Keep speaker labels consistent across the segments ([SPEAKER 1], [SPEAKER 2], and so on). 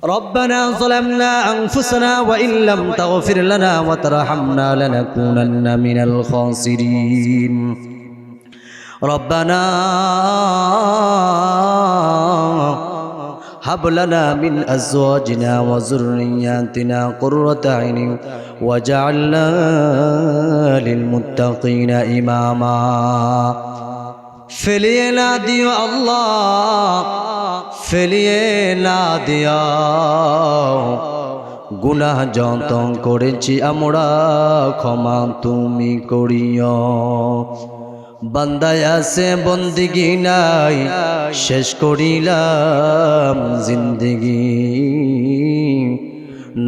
[SPEAKER 1] ربنا ظلمنا أنفسنا وإن لم تغفر لنا وترحمنا لنكونن من الخاسرين ربنا هب لنا من أزواجنا وذرياتنا قرة أعين واجعلنا للمتقين إماما ফেলিয়ে না দিও আল্লাহ ফেলিয়ে না দিও গুনাহ যত করেছি আমরা ক্ষমা তুমি করিও বান্দায় আছে বন্দিগি নাই শেষ করিলাম জিন্দেগি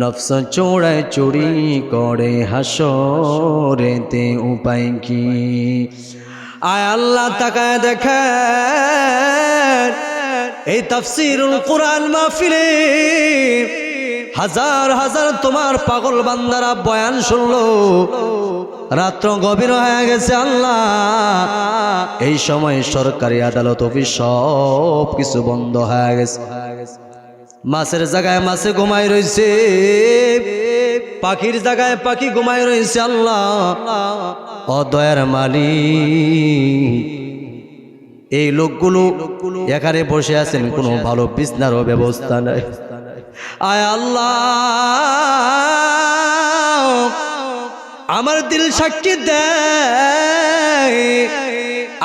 [SPEAKER 1] নফস চোরায় চুরি করে হাসরেতে উপায় কি আয় আল্লাহ তাকায় দেখেন এই তাফসীরুল কুরআন মাহফিলে হাজার হাজার তোমার পাগল বান্দারা বয়ান শুনলো রাত্র গভীর হয়ে গেছে আল্লাহ এই সময় সরকারি আদালত অফিস সব কিছু বন্ধ হয়ে গেছে মাছের জায়গায় মাছে ঘুমাই রয়েছে পাখির জায়গায় পাখি ঘুমাই রয়েছে আল্লাহ ও দয়ার মালিক এই লোকগুলো এখানে বসে আছেন কোনো ভালো বিছনারও ব্যবস্থা নাই আয় আল্লাহ আমার দিল সাক্ষী দেয়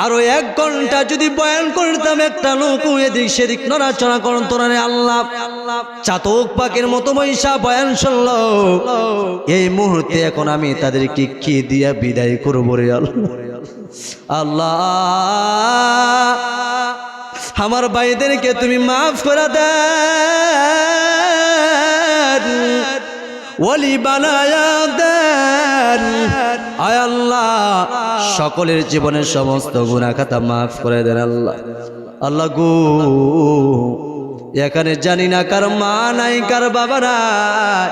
[SPEAKER 1] আরো 1 ঘন্টা যদি বয়ান করতাম একটা লোক এদিক সেদিক নড়াচড়া করতো না রে আল্লাহ চাতক পাখির মতো মহিষা বয়ান শুনলো এই মুহূর্তে এখন আমি তাদেরকে কি দিয়া বিদায় করবো রে আল্লাহ আমার ভাইদেরকে তুমি মাফ করে দেন ওলি বানায়া দেন আয় আল্লাহ সকলের জীবনের সমস্ত গুনাহ খাতা মাফ করে দেন আল্লাহ আল্লাহ গো এখানে জানি না কার মা নাই কার বাবা নাই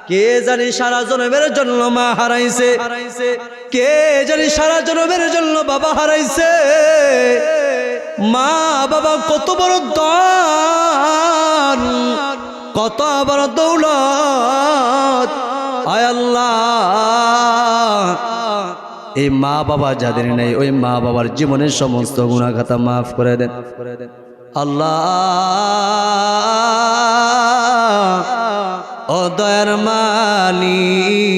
[SPEAKER 1] কে জানি সারা জন্মের জন্য মা হারাইছে কে জানি সারা জন্মের জন্য বাবা হারাইছে মা বাবা কত বড় দান কত বড় দৌলত আয় আল্লাহ এই মা বাবা যাদের নেই ওই মা বাবার জীবনের সমস্ত গুনাহ খাতা মাফ করে দেন আল্লাহ ও দয়ার মালিক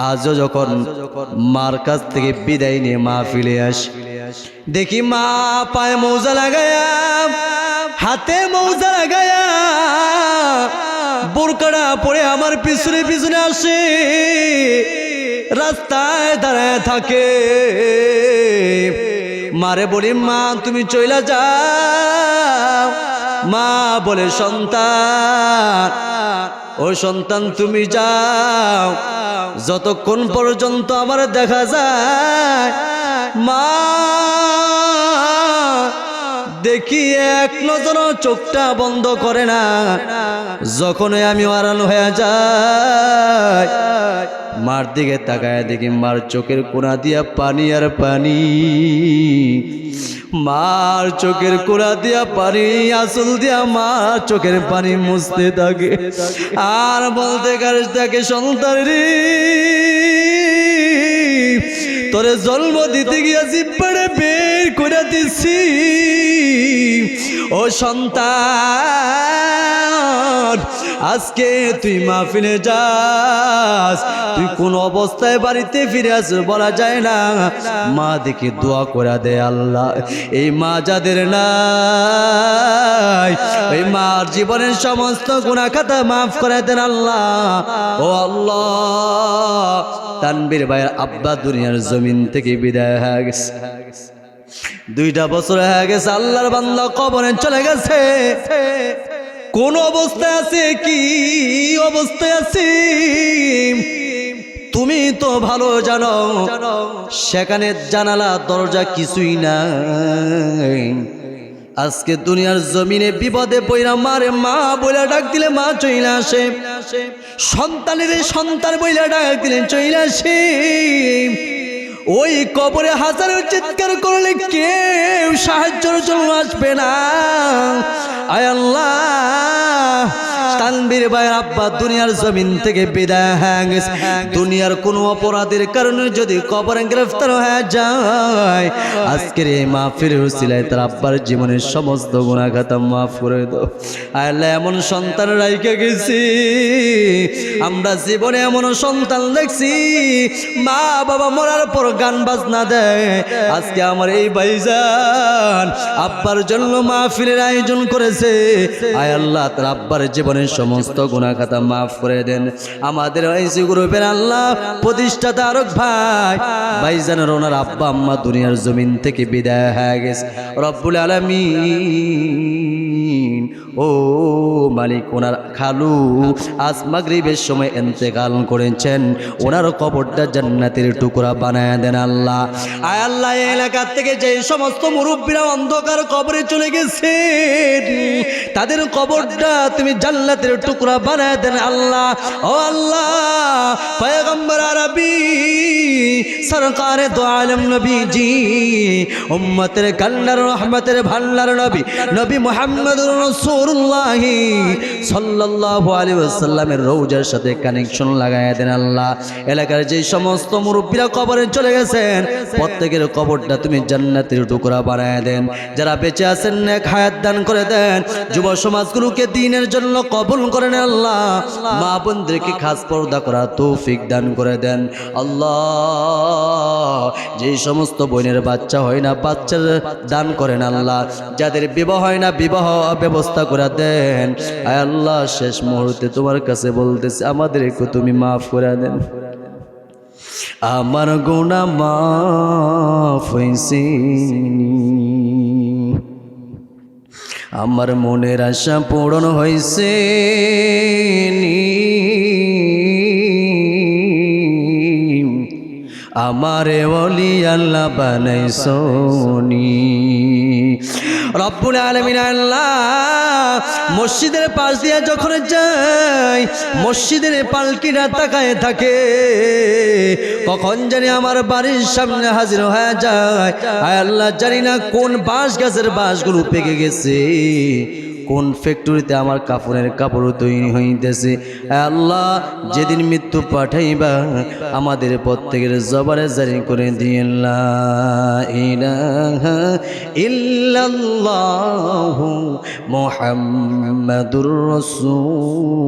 [SPEAKER 1] আজও যখন মার কাছ থেকে বিদায় নিয়ে মাহফিলে আসি দেখি মা পায়ে মৌজা লাগায়া হাতে মৌজা লাগায়া বোরকাটা পরে আমার পিছনে পিছনে আসে রাস্তায় দাঁড়ায় থাকে মারে বলি মা তুমি চইলা যাও মা বলে সন্তান ও সন্তান তুমি যাও যতক্ষণ পর্যন্ত আমার দেখা যায় মা দেখি এক নজর চোখটা বন্ধ করে না যখন আমি আড়াল হয়ে যাই মার দিকে তাকায় দেখি মার চোখের কোনা দিয়া পানি আর পানি মার চোখের কোনা দিয়া পানি আসল দিয়া মার চোখের পানি মুছতে থাকে আর বলতে গাড়ি থাকে সন্তান রে তোরে জন্ম দিতে গিয়া জিব্বারে বের করে দিছি ও সন্তান আজকে তুই মাহফিলে যাস তুই কোন অবস্থায় বাড়িতে ফিরে আস বলা যায় না মা দেখি দোয়া করে দে আল্লাহ এই মা যাদের নাই এই মার জীবনের সমস্ত গুনাহ খাতা মাফ করে দেন আল্লাহ ও আল্লাহ তানবীর ভাইয়ের আব্বা দুনিয়ার জমিন থেকে বিদায় হয়ে গেছে 2টা বছর হয়ে গেছে আল্লাহর বান্দা কবরে চলে গেছে কোন অবস্থায় আছে কি অবস্থায় আছে তুমি তো ভালো জানো সেখানে জানালা দরজা কিছুই নাই আজকে দুনিয়ার জমিনে বিপদে পইরা মারে মা বইলা ডাক দিলে মা চইলা আসে সন্তানের সন্তান বইলা ডাক দিলে চইলা আসে ওই কবরে হাজারো চিৎকার করলে কেউ সাহায্যের জন্য আসবে না আয় আল্লাহ আমির ভাইয়ের আব্বা দুনিয়ার জমিন থেকে বিদায় হয়ে গেছে। দুনিয়ার কোনো অপরাধের কারণে যদি কবরে গ্রেফতার হয়ে যায়, আজকের এই মাহফিলের উসিলায় তার আব্বার জীবনের সমস্ত গুনাহ খাতা মাফ করে দাও আল্লাহ। এমন সন্তান রাইখা গেছি, আমরা জীবনে এমন সন্তান দেখছি মা বাবা মরার পর গান বাজনা দেয়। আজকে আমার এই ভাইজান আব্বার জন্য মাহফিলের আয়োজন করেছে। আয় আল্লাহ তার আব্বার জীবনের সমস্ত গুনাহ খাতা মাফ করে দেন। আমাদের ওয়াইসি গ্রুপের আল্লাহ প্রতিষ্ঠাতা আরক ভাইজানের ওনার আব্বা আম্মা দুনিয়ার জমিন থেকে বিদায় হয়ে গেছে। রব্বুল আলামিন ও মালিক, ওনার খালু আজ মাগরিবের সময় ইন্তেকাল করেছেন, ওনার কবরটা জান্নাতের টুকরা বানায় দেন আল্লাহ। আয় আল্লাহ এই এলাকা থেকে যে সমস্ত মুরব্বীরা অন্ধকার কবরে চলে গেছে, তাদের কবরটা তুমি জান্নাতের টুকরা বানায় দেন আল্লাহ। ও আল্লাহ, পয়গম্বর আরবি সরকারে দো আলম নবীজি, উম্মতের কান্নার রহমতের ভান্ডার নবী নবী মুহাম্মদুর রাসূলুল্লাহ সাল্লাল্লাহু আলাইহি ওয়াসাল্লামের রওজার সাথে কানেকশন লাগায় দেন আল্লাহ। এলাকার যে সমস্ত মুরব্বীরা কবরে চলে গেছেন, প্রত্যেকের কবরটা তুমি জান্নাতের টুকরা বানায় দেন। যারা বেঁচে আছেন নেক হায়াত দান করে দেন। যুব সমাজগুলোকে দ্বীনের জন্য কবুল করেন আল্লাহ। মা বোনদেরকে খাস পর্দা করার তৌফিক দান করে দেন আল্লাহ। যে সমস্ত বোনের বাচ্চা হয় না, বাচ্চার দান করেন আল্লাহ। যাদের বিবাহ হয় না, বিবাহ ব্যবস্থা করে দেন আয় আল্লাহ। শেষ মুহূর্তে তোমার কাছে বলতেছি, আমাদেরকে তুমি মাফ করে দেন। আমার গুনাহ মাফ হইছে, আমার মনের আশা পূরণ হইছে, আমারে ওলি আল্লাহ বানাইছনি। রব্বুল আলামিন আল্লাহ, মসজিদের পাশ দিয়ে যখন যাই, মসজিদের পালকিটা তাকায় থাকে, কখন জানি আমার বাড়ির সামনে হাজির হয়ে যায়। আয় আল্লাহ, জানি না কোন বাঁশ গাছের বাঁশগুলো পেকে গেছে, কোন ফ্যাক্টরিতে আমার কাপড়ের কাপড় তৈরি হইতেছে। আল্লাহ, যেদিন মৃত্যু পাঠাইবা আমাদের প্রত্যেকের জবানে জারি করে দিয়ে লা ইলাহা ইল্লাল্লাহু মুহাম্মাদুর রাসূলুল্লাহ।